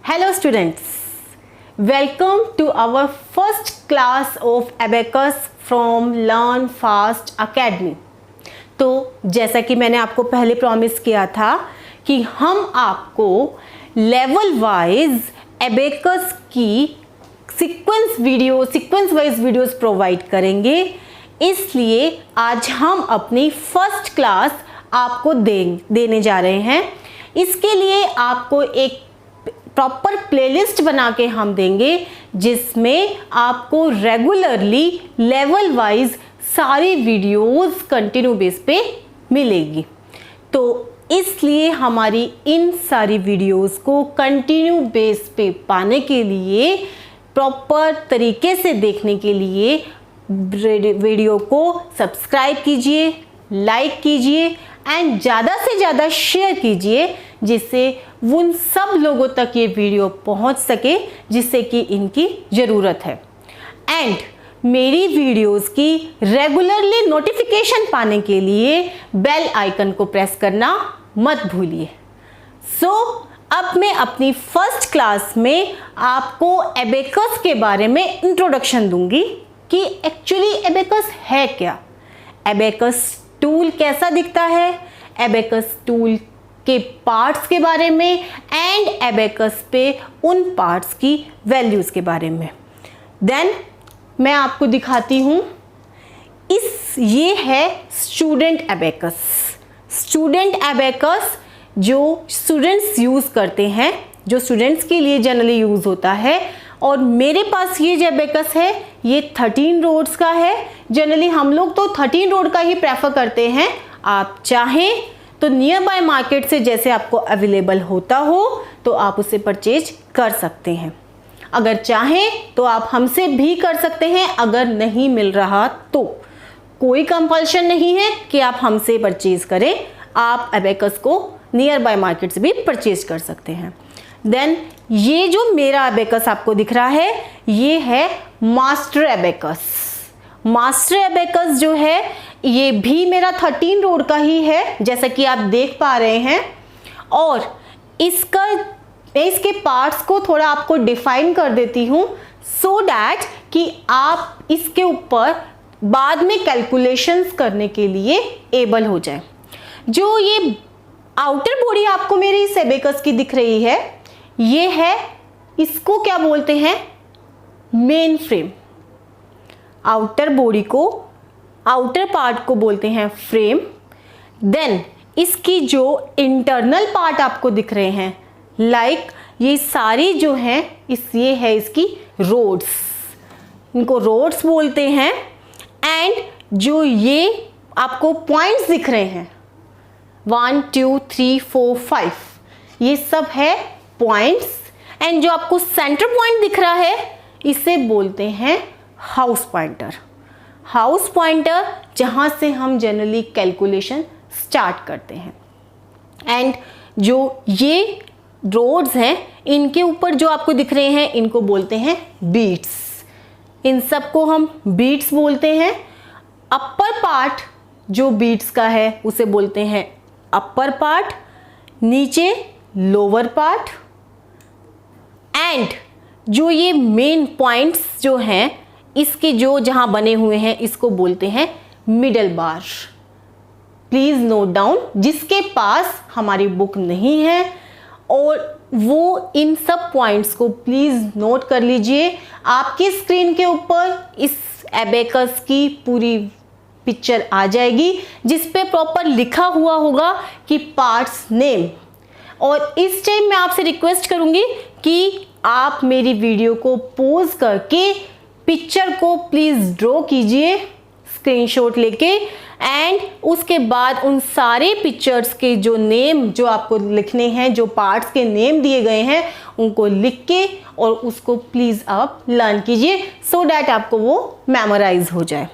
Hello students, welcome to our first class of Abacus from Learn Fast Academy। तो जैसा कि मैंने आपको पहले प्रॉमिस किया था कि हम आपको लेवल वाइज एबेकस की सीक्वेंस वाइज वीडियोस प्रोवाइड करेंगे, इसलिए आज हम अपनी फर्स्ट क्लास आपको देने जा रहे हैं। इसके लिए आपको एक प्रॉपर प्लेलिस्ट बना के हम देंगे जिसमें आपको रेगुलरली लेवल वाइज सारी वीडियोस कंटिन्यू बेस पे मिलेगी। तो इसलिए हमारी इन सारी वीडियोस को कंटिन्यू बेस पे पाने के लिए, प्रॉपर तरीके से देखने के लिए वीडियो को सब्सक्राइब कीजिए, लाइक कीजिए एंड ज़्यादा से ज़्यादा शेयर कीजिए, जिससे उन सब लोगों तक ये वीडियो पहुंच सके जिससे कि इनकी ज़रूरत है। एंड मेरी वीडियोस की रेगुलरली नोटिफिकेशन पाने के लिए बेल आइकन को प्रेस करना मत भूलिए। अब मैं अपनी फर्स्ट क्लास में आपको एबेकस के बारे में इंट्रोडक्शन दूंगी कि एक्चुअली एबेकस है क्या, एबेकस टूल कैसा दिखता है, एबेकस टूल के पार्ट्स के बारे में एंड एबेकस पे उन पार्ट्स की वैल्यूज़ के बारे में। देन मैं आपको दिखाती हूँ ये है स्टूडेंट एबेकस। स्टूडेंट एबेकस जो स्टूडेंट्स यूज़ करते हैं, जो स्टूडेंट्स के लिए जनरली यूज़ होता है। और मेरे पास ये जो एबेकस है ये 13 रोड्स का है। जनरली हम लोग तो 13 रोड का ही प्रेफर करते हैं। आप चाहें तो नियर बाय मार्केट से जैसे आपको अवेलेबल होता हो तो आप उसे परचेज कर सकते हैं। अगर चाहें तो आप हमसे भी कर सकते हैं। अगर नहीं मिल रहा तो कोई कंपल्शन नहीं है कि आप हमसे परचेज करें, आप एबेकस को नियर बाय मार्केट से भी परचेज कर सकते हैं। देन ये जो मेरा एबेकस आपको दिख रहा है ये है मास्टर एबेकस। मास्टर एबेकस जो है ये भी मेरा 13 रोड का ही है, जैसा कि आप देख पा रहे हैं। और इसके पार्ट्स को थोड़ा आपको डिफाइन कर देती हूँ सो दैट कि आप इसके ऊपर बाद में कैलकुलेशंस करने के लिए एबल हो जाए। जो ये आउटर बॉडी आपको मेरी इस एबेकस की दिख रही है ये है, इसको क्या बोलते हैं, मेन फ्रेम। आउटर बॉडी को, आउटर पार्ट को बोलते हैं फ्रेम। देन इसकी जो इंटरनल पार्ट आपको दिख रहे हैं लाइक ये सारी जो हैं ये है इसकी रोड्स, इनको रोड्स बोलते हैं। एंड जो ये आपको पॉइंट्स दिख रहे हैं 1 2 3 4 5 ये सब है पॉइंट्स। एंड जो आपको सेंटर पॉइंट दिख रहा है इसे बोलते हैं हाउस पॉइंटर। हाउस पॉइंटर जहां से हम जनरली कैलकुलेशन स्टार्ट करते हैं। एंड जो ये रोड्स हैं इनके ऊपर जो आपको दिख रहे हैं इनको बोलते हैं बीट्स। इन सब को हम बीट्स बोलते हैं। अपर पार्ट जो बीट्स का है उसे बोलते हैं अपर पार्ट, नीचे लोअर पार्ट। एंड जो ये मेन पॉइंट्स जो हैं इसके जो जहां बने हुए हैं इसको बोलते हैं middle bar. Please note down, जिसके पास हमारी बुक नहीं है और वो इन सब पॉइंट्स को प्लीज नोट कर लीजिए। आपकी स्क्रीन के ऊपर इस एबेकस की पूरी पिक्चर आ जाएगी जिस पे प्रॉपर लिखा हुआ होगा कि पार्ट्स नेम। और इस टाइम मैं आपसे रिक्वेस्ट करूंगी कि आप मेरी वीडियो को पॉज करके पिक्चर को प्लीज ड्रॉ कीजिए स्क्रीनशॉट लेके। एंड उसके बाद उन सारे पिक्चर्स के जो नेम जो आपको लिखने हैं, जो पार्ट्स के नेम दिए गए हैं उनको लिख के और उसको प्लीज आप लर्न कीजिए सो दैट आपको वो मेमोराइज हो जाए।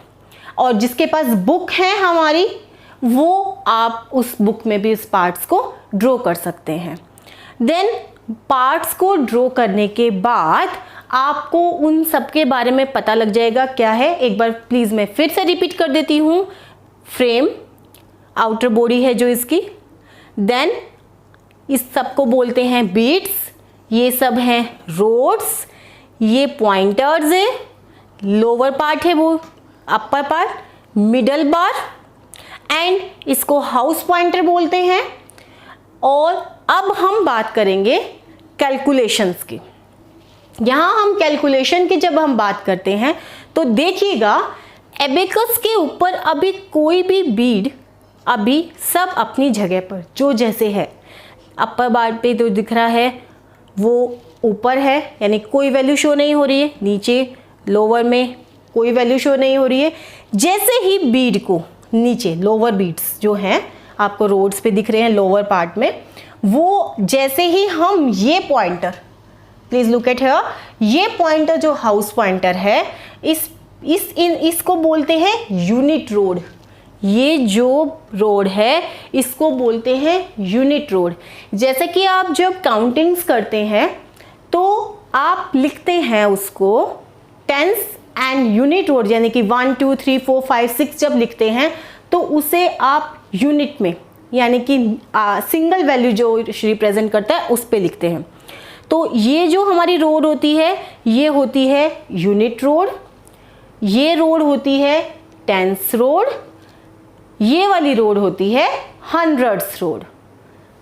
और जिसके पास बुक है हमारी वो आप उस बुक में भी इस पार्ट्स को ड्रॉ कर सकते हैं। देन पार्ट्स को ड्रॉ करने के बाद आपको उन सब के बारे में पता लग जाएगा क्या है। एक बार प्लीज़ मैं फिर से रिपीट कर देती हूँ। फ्रेम, आउटर बॉडी है जो इसकी, देन इस सब को बोलते हैं बीट्स, ये सब हैं रोड्स, ये पॉइंटर्स है, लोअर पार्ट है वो upper part, middle bar, and इसको हाउस पॉइंटर बोलते हैं। और अब हम बात करेंगे कैलकुलेशंस की। यहाँ हम कैलकुलेशन की जब हम बात करते हैं तो देखिएगा एबेकस के ऊपर अभी कोई भी बीड अभी सब अपनी जगह पर जो जैसे है, अपर बार पे तो दिख रहा है वो ऊपर है यानी कोई वैल्यू शो नहीं हो रही है, नीचे लोअर में कोई वैल्यू शो नहीं हो रही है। जैसे ही बीड को नीचे लोअर बीड्स जो हैं आपको रोड्स पे दिख रहे हैं लोअर पार्ट में, वो जैसे ही हम ये pointer, please look at here, ये पॉइंटर जो हाउस पॉइंटर है इसको बोलते हैं यूनिट रोड। ये जो रोड है इसको बोलते हैं यूनिट रोड। जैसे कि आप जब काउंटिंग्स करते हैं तो आप लिखते हैं उसको टेंस एंड यूनिट रोड, यानी कि 1 2 3 4 5 6 जब लिखते हैं तो उसे आप यूनिट में यानी कि सिंगल वैल्यू जो रिप्रेजेंट करता है उस पे लिखते हैं। तो ये जो हमारी रोड होती है ये होती है यूनिट रोड, ये रोड होती है टेंस रोड, ये वाली रोड होती है हंड्रेड्स रोड।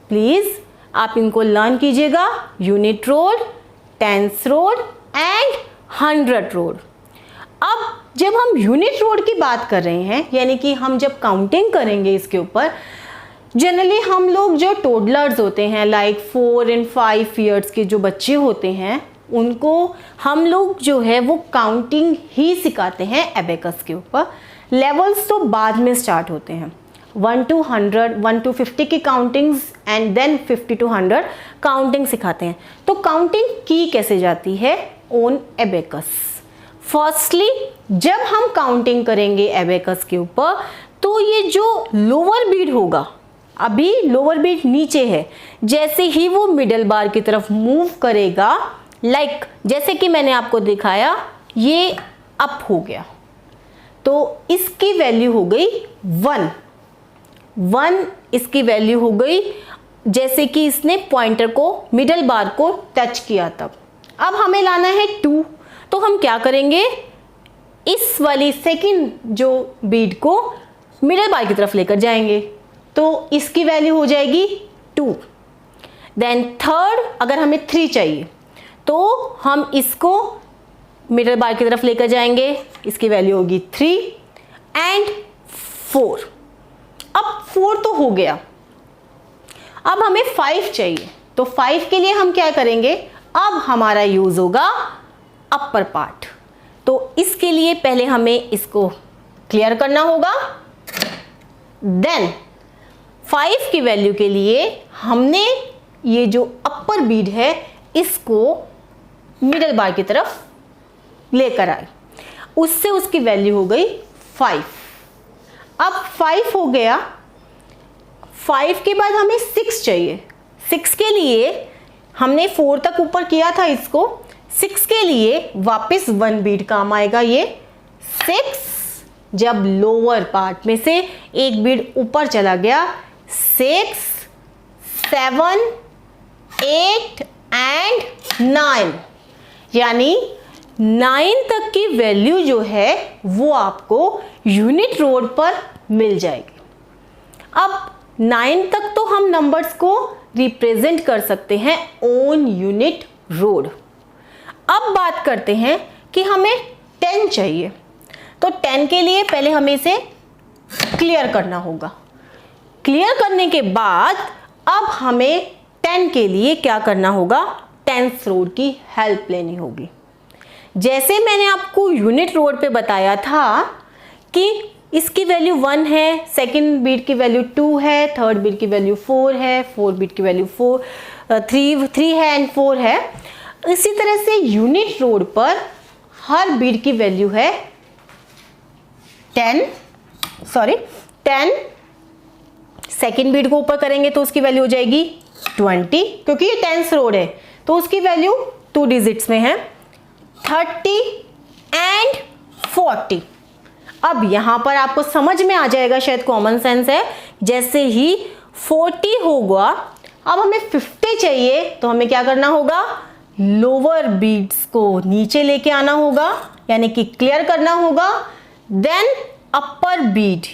प्लीज आप इनको लर्न कीजिएगा, unit road, tens road and hundred road. अब जब हम यूनिट रोड की बात कर रहे हैं यानी कि हम जब काउंटिंग करेंगे इसके ऊपर, जनरली हम लोग जो टोडलर्स होते हैं लाइक 4 and 5 ईयर्स के जो बच्चे होते हैं उनको हम लोग जो है वो काउंटिंग ही सिखाते हैं एबेकस के ऊपर। लेवल्स तो बाद में स्टार्ट होते हैं, 1 to 100, 1 to 50 की countings and then 50 to 100 counting सिखाते हैं। तो काउंटिंग की कैसे जाती है ऑन एबेकस? फर्स्टली जब हम काउंटिंग करेंगे एबेकस के ऊपर तो ये जो लोअर बीड होगा, अभी लोअर बीड नीचे है, जैसे ही वो मिडल बार की तरफ मूव करेगा, लाइक जैसे कि मैंने आपको दिखाया ये अप हो गया तो इसकी वैल्यू हो गई 1 इसकी वैल्यू हो गई जैसे कि इसने पॉइंटर को मिडल बार को टच किया तब। अब हमें लाना है 2, तो हम क्या करेंगे, इस वाली सेकंड जो बीड को मिडल बार की तरफ लेकर जाएंगे तो इसकी वैल्यू हो जाएगी 2। देन थर्ड, अगर हमें 3 चाहिए तो हम इसको मिडल बार की तरफ लेकर जाएंगे, इसकी वैल्यू होगी 3 एंड 4। अब 4 तो हो गया, अब हमें 5 चाहिए तो 5 के लिए हम क्या करेंगे, अब हमारा यूज होगा अपर पार्ट। तो इसके लिए पहले हमें इसको क्लियर करना होगा। देन 5 की वैल्यू के लिए हमने ये जो अपर बीड है इसको मिडल बार की तरफ लेकर आए, उससे उसकी वैल्यू हो गई 5। अब 5 हो गया, 5 के बाद हमें 6 चाहिए। 6 के लिए हमने 4 तक ऊपर किया था इसको, 6 के लिए वापस 1 बीट काम आएगा। ये 6 जब लोअर पार्ट में से एक बीट ऊपर चला गया, 6 7 8 एंड 9, यानी 9 तक की वैल्यू जो है वो आपको यूनिट रोड पर मिल जाएगी। अब 9 तक तो हम नंबर्स को रिप्रेजेंट कर सकते हैं ऑन यूनिट रोड। अब बात करते हैं कि हमें 10 चाहिए, तो 10 के लिए पहले हमें इसे क्लियर करना होगा। क्लियर करने के बाद अब हमें 10 के लिए क्या करना होगा, टेंस रोड की हेल्प लेनी होगी। जैसे मैंने आपको यूनिट रोड पे बताया था कि इसकी वैल्यू 1 है, सेकंड बीट की वैल्यू 2 है, थर्ड बीट की वैल्यू 4 है, फोर्थ बीट की वैल्यू 3 है एंड 4 है। इसी तरह से यूनिट रोड पर हर बीट की वैल्यू है 10। सेकंड बीट को ऊपर करेंगे तो उसकी वैल्यू हो जाएगी 20, क्योंकि ये टेंस रोड है तो उसकी वैल्यू 2 डिजिट्स में है, 30 एंड 40। अब यहां पर आपको समझ में आ जाएगा, शायद कॉमन सेंस है, जैसे ही 40 होगा अब हमें 50 चाहिए तो हमें क्या करना होगा, लोअर बीड्स को नीचे लेके आना होगा, यानी कि क्लियर करना होगा, देन अपर बीड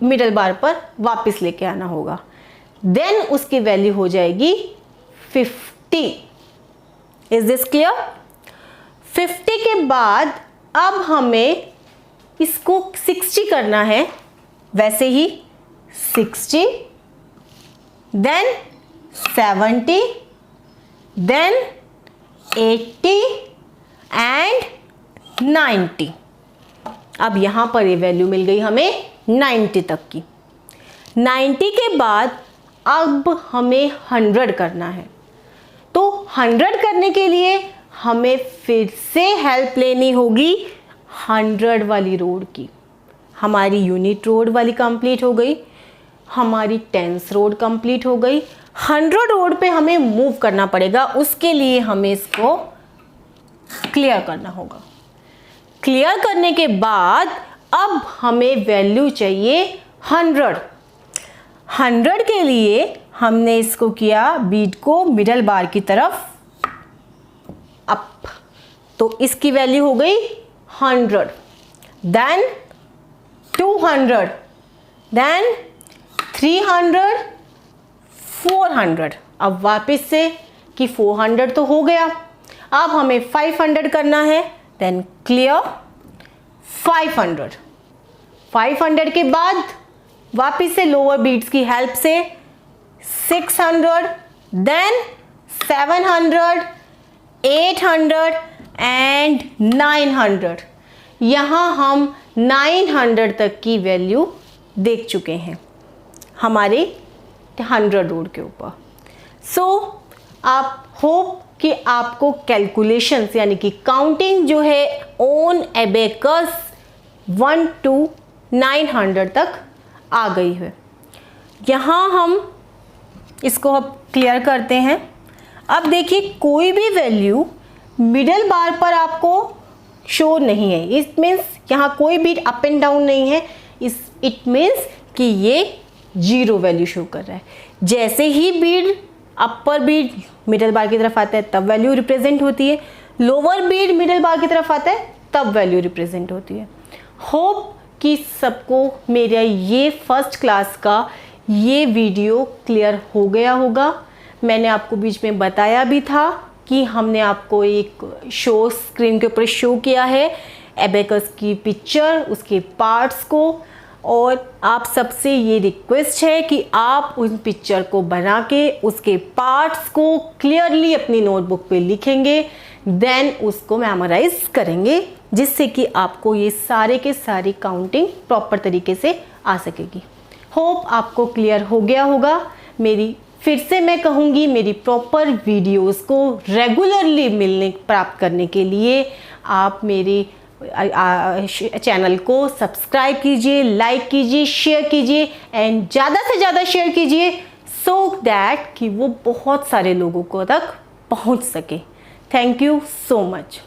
मिडल बार पर वापस लेके आना होगा, देन उसकी वैल्यू हो जाएगी 50। Is this clear? 50 के बाद अब हमें इसको 60 करना है, वैसे ही 60, देन 70, देन 80 एंड 90। अब यहां पर ये वैल्यू मिल गई हमें 90 तक की। 90 के बाद अब हमें 100 करना है, तो 100 करने के लिए हमें फिर से हेल्प लेनी होगी 100 वाली रोड की। हमारी यूनिट रोड वाली कंप्लीट हो गई, हमारी टेंस रोड कंप्लीट हो गई, 100 रोड पे हमें मूव करना पड़ेगा। उसके लिए हमें इसको क्लियर करना होगा। क्लियर करने के बाद अब हमें वैल्यू चाहिए 100। 100 के लिए हमने इसको किया, बीट को मिडल बार की तरफ अप, तो इसकी वैल्यू हो गई 100, देन 200, देन 300, 400। अब वापस से कि 400 तो हो गया, अब हमें 500 करना है, देन क्लियर 500। 500 के बाद वापस से लोअर बीट्स की हेल्प से 600, देन 700, 800 एंड 900। यहाँ हम 900 तक की वैल्यू देख चुके हैं हमारे 100 रोड के ऊपर। सो आप होप कि आपको कैलकुलेशंस यानी कि काउंटिंग जो है ऑन एबेकस 1 to 900 तक आ गई है। यहाँ हम इसको अब क्लियर करते हैं। अब देखिए कोई भी वैल्यू मिडल बार पर आपको शो नहीं है, इट मीन्स यहाँ कोई भी अप एंड डाउन नहीं है, इट मीन्स कि ये 0 वैल्यू शो कर रहा है। जैसे ही बीड अपर बीड मिडल बार की तरफ आता है तब वैल्यू रिप्रेजेंट होती है, लोअर बीड मिडल बार की तरफ आता है तब वैल्यू रिप्रेजेंट होती है। होप कि सबको मेरा ये फर्स्ट क्लास का ये वीडियो क्लियर हो गया होगा। मैंने आपको बीच में बताया भी था कि हमने आपको एक शो स्क्रीन के ऊपर शो किया है एबेकस की पिक्चर, उसके पार्ट्स को, और आप सबसे ये रिक्वेस्ट है कि आप उन पिक्चर को बना के उसके पार्ट्स को क्लियरली अपनी नोटबुक पे लिखेंगे, देन उसको मेमोराइज करेंगे, जिससे कि आपको ये सारे के सारी काउंटिंग प्रॉपर तरीके से आ सकेगी। होप आपको क्लियर हो गया होगा। मेरी फिर से मैं कहूँगी, मेरी प्रॉपर वीडियोस को रेगुलरली प्राप्त करने के लिए आप मेरे चैनल को सब्सक्राइब कीजिए, लाइक कीजिए, शेयर कीजिए एंड ज़्यादा से ज़्यादा शेयर कीजिए, सो दैट कि वो बहुत सारे लोगों को तक पहुंच सके। Thank you so much.